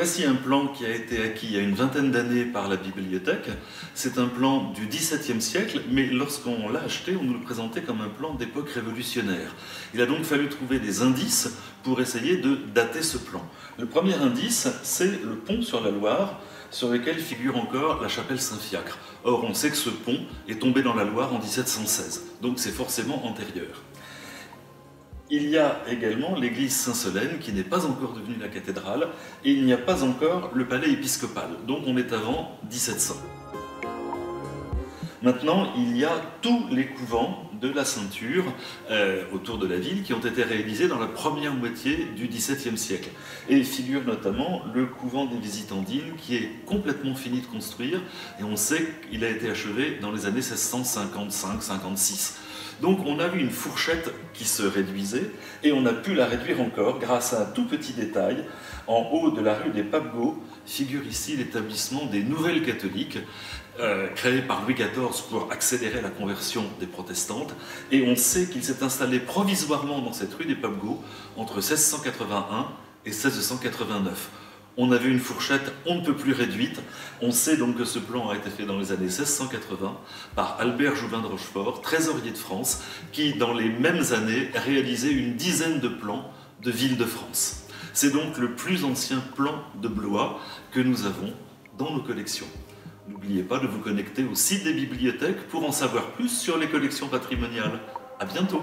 Voici un plan qui a été acquis il y a une vingtaine d'années par la bibliothèque. C'est un plan du XVIIe siècle, mais lorsqu'on l'a acheté, on nous le présentait comme un plan d'époque révolutionnaire. Il a donc fallu trouver des indices pour essayer de dater ce plan. Le premier indice, c'est le pont sur la Loire, sur lequel figure encore la chapelle Saint-Fiacre. Or, on sait que ce pont est tombé dans la Loire en 1716, donc c'est forcément antérieur. Il y a également l'église Saint-Solène qui n'est pas encore devenue la cathédrale et il n'y a pas encore le palais épiscopal, donc on est avant 1700. Maintenant, il y a tous les couvents de la ceinture autour de la ville qui ont été réalisés dans la première moitié du XVIIe siècle. Et figure notamment le couvent des Visitandines qui est complètement fini de construire et on sait qu'il a été achevé dans les années 1655-56. Donc on a vu une fourchette qui se réduisait et on a pu la réduire encore grâce à un tout petit détail. En haut de la rue des Papes-Gaux figure ici l'établissement des Nouvelles Catholiques créé par Louis XIV pour accélérer la conversion des protestantes et on sait qu'il s'est installé provisoirement dans cette rue des Papes-Gaux entre 1681 et 1689. On avait une fourchette on ne peut plus réduite. On sait donc que ce plan a été fait dans les années 1680 par Albert Jouvin de Rochefort, trésorier de France, qui dans les mêmes années réalisait une dizaine de plans de villes de France. C'est donc le plus ancien plan de Blois que nous avons dans nos collections. N'oubliez pas de vous connecter au site des bibliothèques pour en savoir plus sur les collections patrimoniales. À bientôt!